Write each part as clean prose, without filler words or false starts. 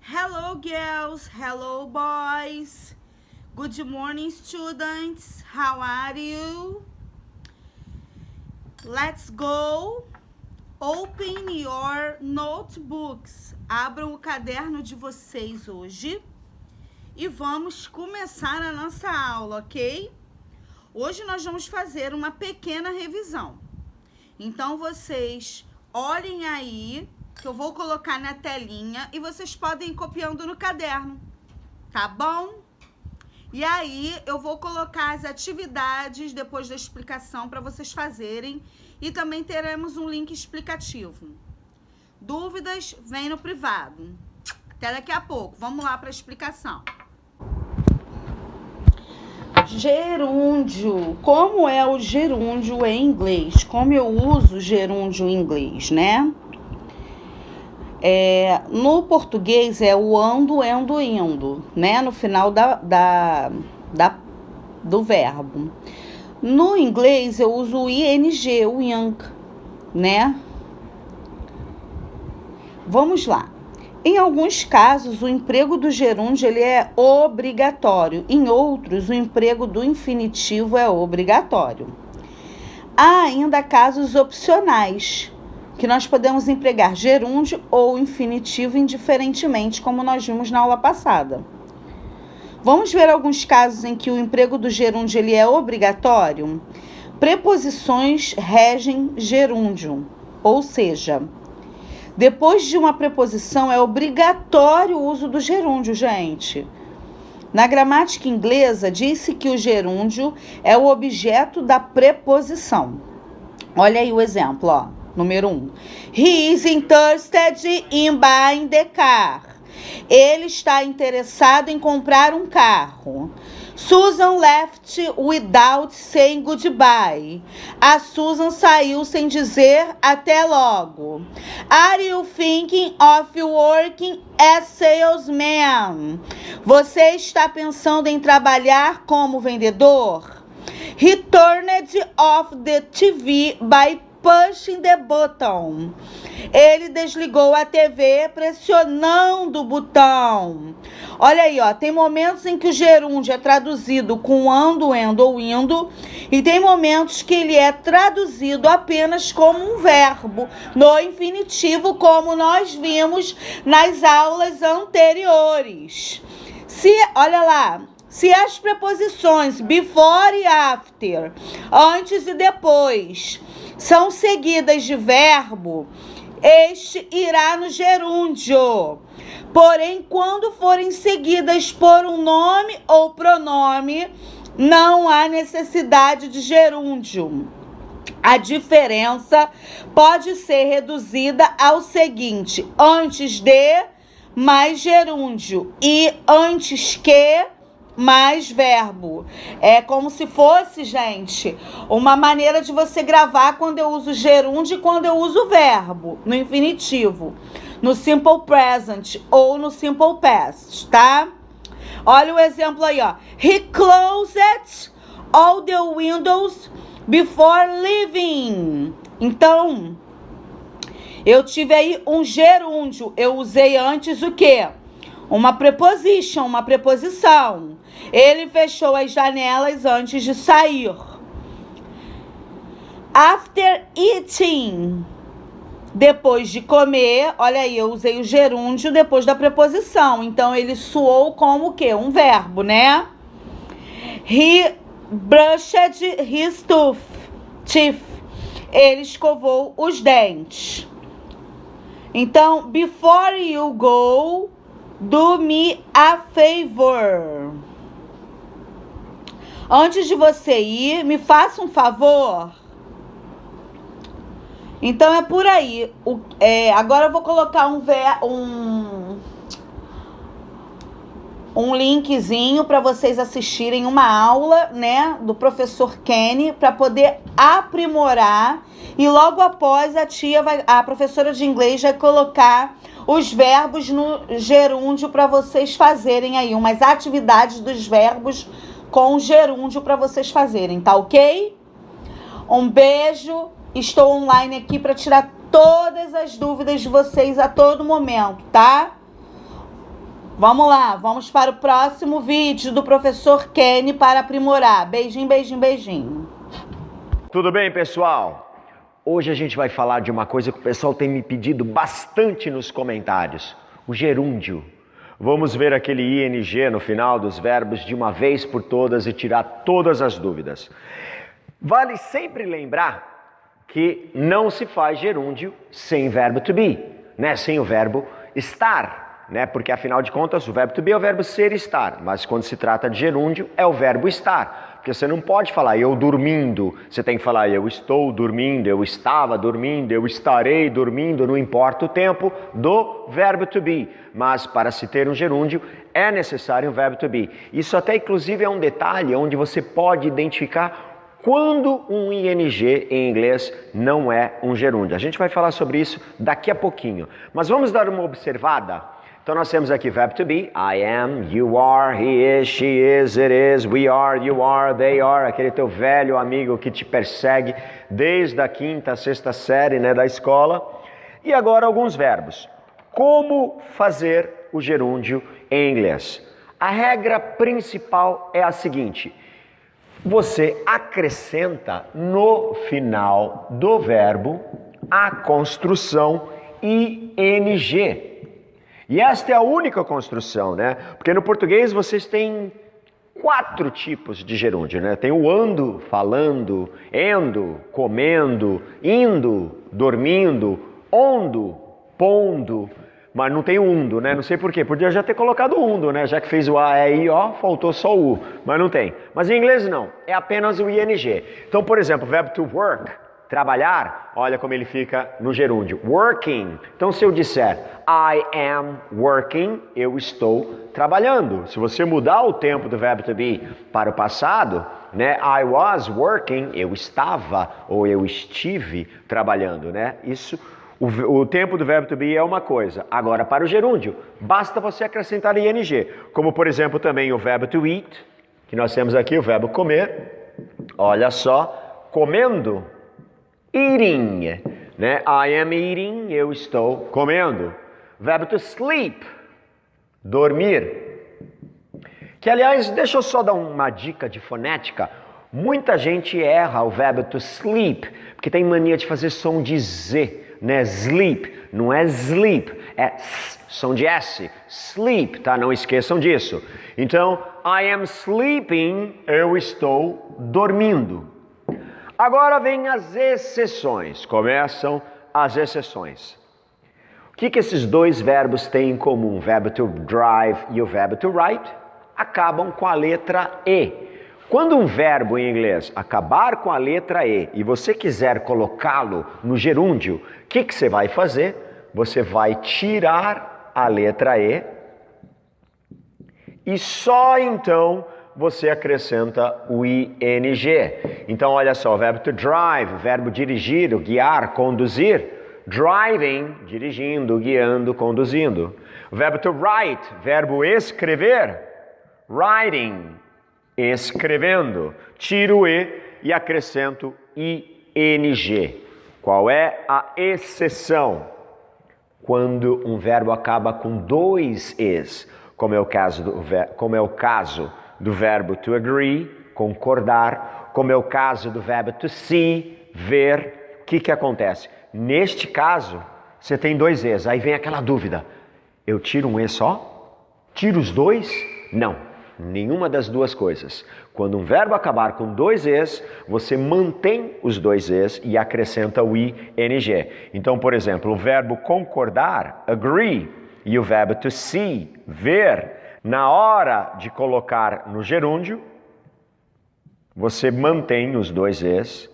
Hello girls, hello boys. Good morning students. How are you? Let's go. Open your notebooks. Abram o caderno de vocês hoje e vamos começar a nossa aula, ok? Hoje nós vamos fazer uma pequena revisão. Então vocês olhem aí, que eu vou colocar na telinha e vocês podem ir copiando no caderno, tá bom? E aí eu vou colocar as atividades depois da explicação para vocês fazerem e também teremos um link explicativo. Dúvidas, vem no privado. Até daqui a pouco. Vamos lá para a explicação. Gerúndio. Como é o gerúndio em inglês? Como eu uso gerúndio em inglês, né? No português é o ando, endo, indo, né? No final do verbo. No inglês eu uso o ing, o young, né? Vamos lá. Em alguns casos, o emprego do gerúndio ele é obrigatório. Em outros, o emprego do infinitivo é obrigatório. Há ainda casos opcionais, que nós podemos empregar gerúndio ou infinitivo indiferentemente, como nós vimos na aula passada. Vamos ver alguns casos em que o emprego do gerúndio ele é obrigatório? Preposições regem gerúndio, ou seja, depois de uma preposição é obrigatório o uso do gerúndio, gente. Na gramática inglesa, diz-se que o gerúndio é o objeto da preposição. Olha aí o exemplo, ó. Número 1. He is interested in buying the car. Ele está interessado em comprar um carro. Susan left without saying goodbye. A Susan saiu sem dizer até logo. Are you thinking of working as salesman? Você está pensando em trabalhar como vendedor? He turned off the TV by pushing the button. Ele desligou a TV pressionando o botão. Olha aí, ó, tem momentos em que o gerúndio é traduzido com ando, endo ou indo, e tem momentos que ele é traduzido apenas como um verbo, no infinitivo, como nós vimos nas aulas anteriores. Olha lá, se as preposições before e after, antes e depois, são seguidas de verbo, este irá no gerúndio. Porém, quando forem seguidas por um nome ou pronome, não há necessidade de gerúndio. A diferença pode ser reduzida ao seguinte: antes de, mais gerúndio, e antes que, mais verbo. É como se fosse, gente, uma maneira de você gravar quando eu uso gerúndio e quando eu uso verbo, no infinitivo, no simple present ou no simple past, tá? Olha o exemplo aí, ó. He closed all the windows before leaving. Então, eu tive aí um gerúndio. Eu usei antes o quê? Uma preposition, uma preposição. Ele fechou as janelas antes de sair. After eating. Depois de comer, olha aí, eu usei o gerúndio depois da preposição. Então, ele soou como o quê? Um verbo, né? He brushed his teeth. Ele escovou os dentes. Então, before you go, do me a favor. Antes de você ir, me faça um favor. Então é por aí. Agora eu vou colocar um linkzinho para vocês assistirem uma aula, né, do professor Kenny, para poder aprimorar. E logo após a professora de inglês vai colocar os verbos no gerúndio para vocês fazerem aí umas atividades dos verbos com gerúndio para vocês fazerem, tá ok? Um beijo, estou online aqui para tirar todas as dúvidas de vocês a todo momento, tá? Vamos lá, vamos para o próximo vídeo do professor Kenny para aprimorar. Beijinho, beijinho, beijinho. Tudo bem, pessoal? Hoje a gente vai falar de uma coisa que o pessoal tem me pedido bastante nos comentários: o gerúndio. Vamos ver aquele ing no final dos verbos de uma vez por todas e tirar todas as dúvidas. Vale sempre lembrar que não se faz gerúndio sem verbo to be, né? Sem o verbo estar, né? Porque afinal de contas o verbo to be é o verbo ser e estar, mas quando se trata de gerúndio é o verbo estar. Porque você não pode falar eu dormindo, você tem que falar eu estou dormindo, eu estava dormindo, eu estarei dormindo, não importa o tempo do verbo to be. Mas para se ter um gerúndio é necessário um verbo to be. Isso até inclusive é um detalhe onde você pode identificar quando um ing em inglês não é um gerúndio. A gente vai falar sobre isso daqui a pouquinho. Mas vamos dar uma observada. Então nós temos aqui verbo to be, I am, you are, he is, she is, it is, we are, you are, they are, aquele teu velho amigo que te persegue desde a quinta, sexta série, né, da escola. E agora alguns verbos. Como fazer o gerúndio em inglês? A regra principal é a seguinte: você acrescenta no final do verbo a construção ing. E esta é a única construção, né? Porque no português vocês têm 4 tipos de gerúndio, né? Tem o ando, falando, endo, comendo, indo, dormindo, ondo, pondo, mas não tem o undo, né? Não sei por quê. Podia já ter colocado o undo, né? Já que fez o A, E, I, O, faltou só o U, mas não tem. Mas em inglês não, é apenas o ing. Então, por exemplo, o verbo to work, trabalhar, olha como ele fica no gerúndio, working. Então se eu disser I am working, eu estou trabalhando. Se você mudar o tempo do verbo to be para o passado, né? I was working, eu estava ou eu estive trabalhando, né? Isso, o tempo do verbo to be é uma coisa. Agora para o gerúndio, basta você acrescentar ing. Como por exemplo também o verbo to eat, que nós temos aqui o verbo comer. Olha só, comendo. Eating, né? I am eating, eu estou comendo. Verbo to sleep, dormir. Que aliás, deixa eu só dar uma dica de fonética. Muita gente erra o verbo to sleep, porque tem mania de fazer som de Z, né? Sleep, não é sleep, é S, som de S. Sleep, tá? Não esqueçam disso. Então, I am sleeping, eu estou dormindo. Agora vem as exceções, começam as exceções. O que esses dois verbos têm em comum? O verbo to drive e o verbo to write acabam com a letra E. Quando um verbo em inglês acabar com a letra E você quiser colocá-lo no gerúndio, o que você vai fazer? Você vai tirar a letra E e só então você acrescenta o ing. Então, olha só, o verbo to drive, o verbo dirigir, o guiar, conduzir. Driving, dirigindo, guiando, conduzindo. O verbo to write, verbo escrever. Writing, escrevendo. Tiro o e acrescento ing. Qual é a exceção? Quando um verbo acaba com 2 es, como é o caso do verbo to agree, concordar, como é o caso do verbo to see, ver. O que acontece? Neste caso, você tem 2 es, aí vem aquela dúvida: eu tiro um e só? Tiro os 2? Não, nenhuma das duas coisas. Quando um verbo acabar com 2 es, você mantém os 2 es e acrescenta o ing. Então, por exemplo, o verbo concordar, agree, e o verbo to see, ver, na hora de colocar no gerúndio, você mantém os 2 es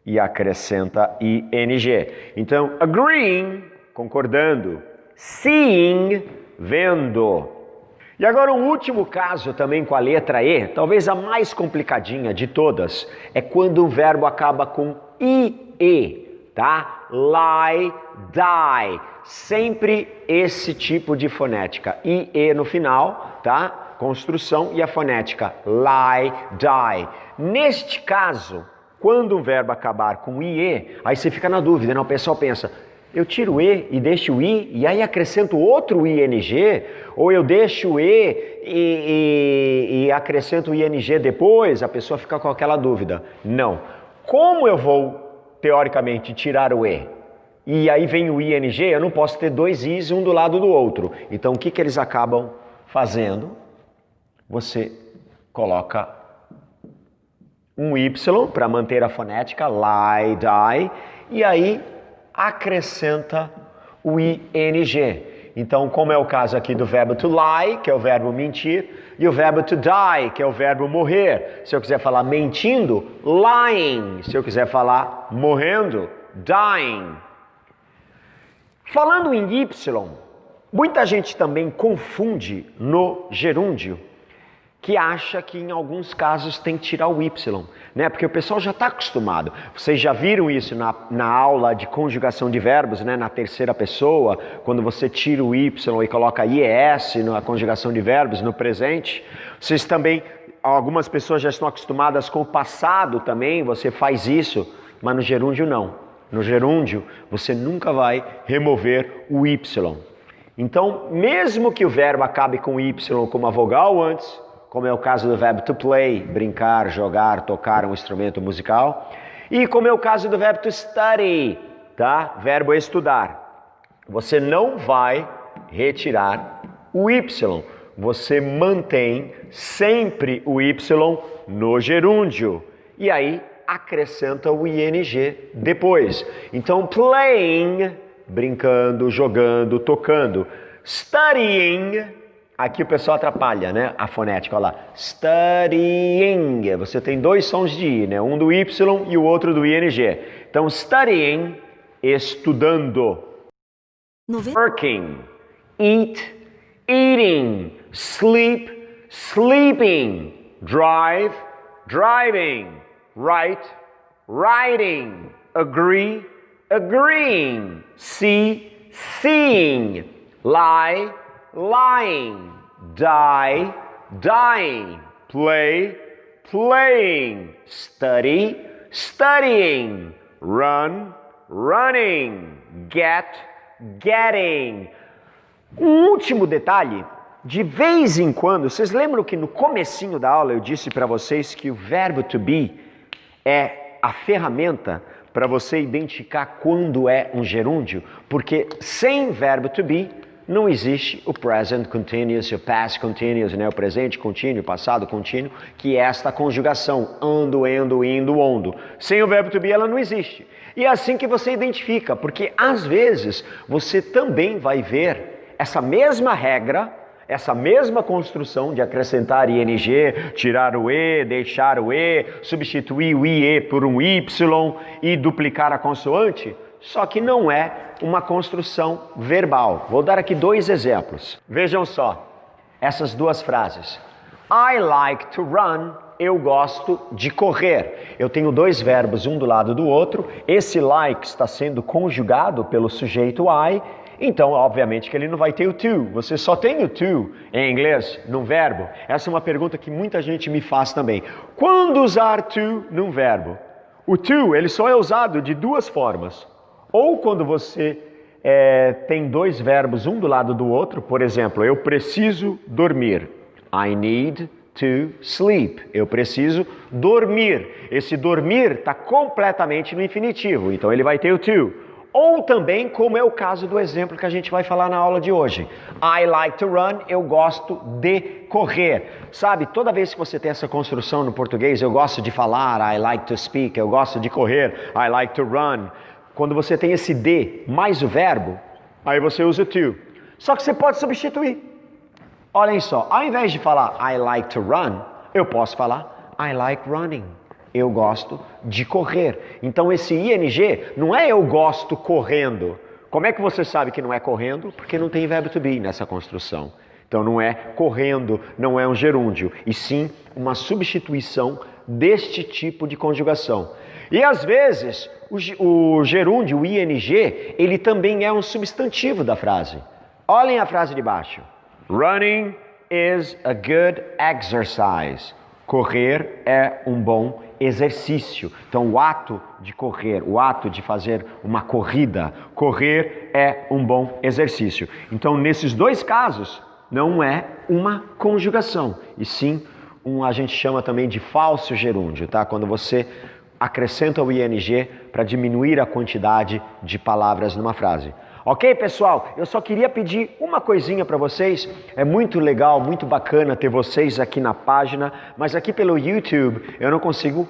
e acrescenta ing. Então, agreeing, concordando, seeing, vendo. E agora um último caso também com a letra E, talvez a mais complicadinha de todas, é quando um verbo acaba com ie, tá? Lie, die. Sempre esse tipo de fonética. IE no final, tá? Construção e a fonética. Lie, die. Neste caso, quando um verbo acabar com IE, aí você fica na dúvida, né? O pessoal pensa, Eu tiro o E e deixo o I e aí acrescento outro ING, ou eu deixo o E e acrescento o ING depois, a pessoa fica com aquela dúvida. Não. Como eu vou, teoricamente, tirar o E? E aí vem o ING, eu não posso ter dois Is um do lado do outro. Então o que eles acabam fazendo? Você coloca um Y para manter a fonética, lie, die, e aí acrescenta o ING. Então, como é o caso aqui do verbo to lie, que é o verbo mentir, e o verbo to die, que é o verbo morrer. Se eu quiser falar mentindo, lying. Se eu quiser falar morrendo, dying. Falando em Y, muita gente também confunde no gerúndio, que acha que em alguns casos tem que tirar o Y, né? Porque o pessoal já está acostumado. Vocês já viram isso na aula de conjugação de verbos, né? Na terceira pessoa, quando você tira o Y e coloca IES na conjugação de verbos no presente. Vocês também, algumas pessoas já estão acostumadas com o passado também, você faz isso, mas no gerúndio não. No gerúndio, você nunca vai remover o Y. Então, mesmo que o verbo acabe com Y com uma vogal antes, como é o caso do verbo to play, brincar, jogar, tocar um instrumento musical. E como é o caso do verbo to study, tá? Verbo estudar. Você não vai retirar o Y. Você mantém sempre o Y no gerúndio. E aí acrescenta o ING depois. Então, playing, brincando, jogando, tocando. Studying. Aqui o pessoal atrapalha, né? A fonética, olha lá. Studying. Você tem dois sons de I, né? Um do Y e o outro do ING. Então, studying, estudando. Working, eat, eating, sleep, sleeping, drive, driving, write, writing, agree, agreeing, see, seeing, lie, lying, die, dying, play, playing, study, studying, run, running, get, getting. Um último detalhe, de vez em quando, vocês lembram que no comecinho da aula eu disse para vocês que o verbo to be é a ferramenta para você identificar quando é um gerúndio? Porque sem verbo to be não existe o present continuous, o past continuous, né? O presente contínuo, o passado contínuo, que é esta conjugação, ando, endo, indo, ondo. Sem o verbo to be ela não existe. E é assim que você identifica, porque às vezes você também vai ver essa mesma regra, essa mesma construção de acrescentar ING, tirar o E, deixar o E, substituir o IE por um Y e duplicar a consoante, só que não é uma construção verbal. Vou dar aqui dois exemplos. Vejam só, essas duas frases. I like to run, eu gosto de correr. Eu tenho dois verbos, um do lado do outro. Esse like está sendo conjugado pelo sujeito I, então obviamente que ele não vai ter o to. Você só tem o to em inglês, num verbo? Essa é uma pergunta que muita gente me faz também. Quando usar to num verbo? O to, ele só é usado de duas formas. Ou quando você tem dois verbos um do lado do outro, por exemplo, eu preciso dormir. I need to sleep. Eu preciso dormir. Esse dormir está completamente no infinitivo, então ele vai ter o to. Ou também, como é o caso do exemplo que a gente vai falar na aula de hoje. I like to run, eu gosto de correr. Sabe, toda vez que você tem essa construção no português, eu gosto de falar, I like to speak, eu gosto de correr, I like to run. Quando você tem esse de mais o verbo, aí você usa o to. Só que você pode substituir. Olhem só, ao invés de falar I like to run, eu posso falar I like running. Eu gosto de correr. Então esse ING não é eu gosto correndo. Como é que você sabe que não é correndo? Porque não tem verbo to be nessa construção. Então não é correndo, não é um gerúndio, e sim uma substituição deste tipo de conjugação. E às vezes o gerúndio, o ING, ele também é um substantivo da frase. Olhem a frase de baixo. Running is a good exercise. Correr é um bom exercício. Então, o ato de correr, o ato de fazer uma corrida, correr é um bom exercício. Então, nesses dois casos, não é uma conjugação, e sim a gente chama também de falso gerúndio, tá? Quando você acrescenta o ing para diminuir a quantidade de palavras numa frase. Ok, pessoal? Eu só queria pedir uma coisinha para vocês. É muito legal, muito bacana ter vocês aqui na página, mas aqui pelo YouTube eu não consigo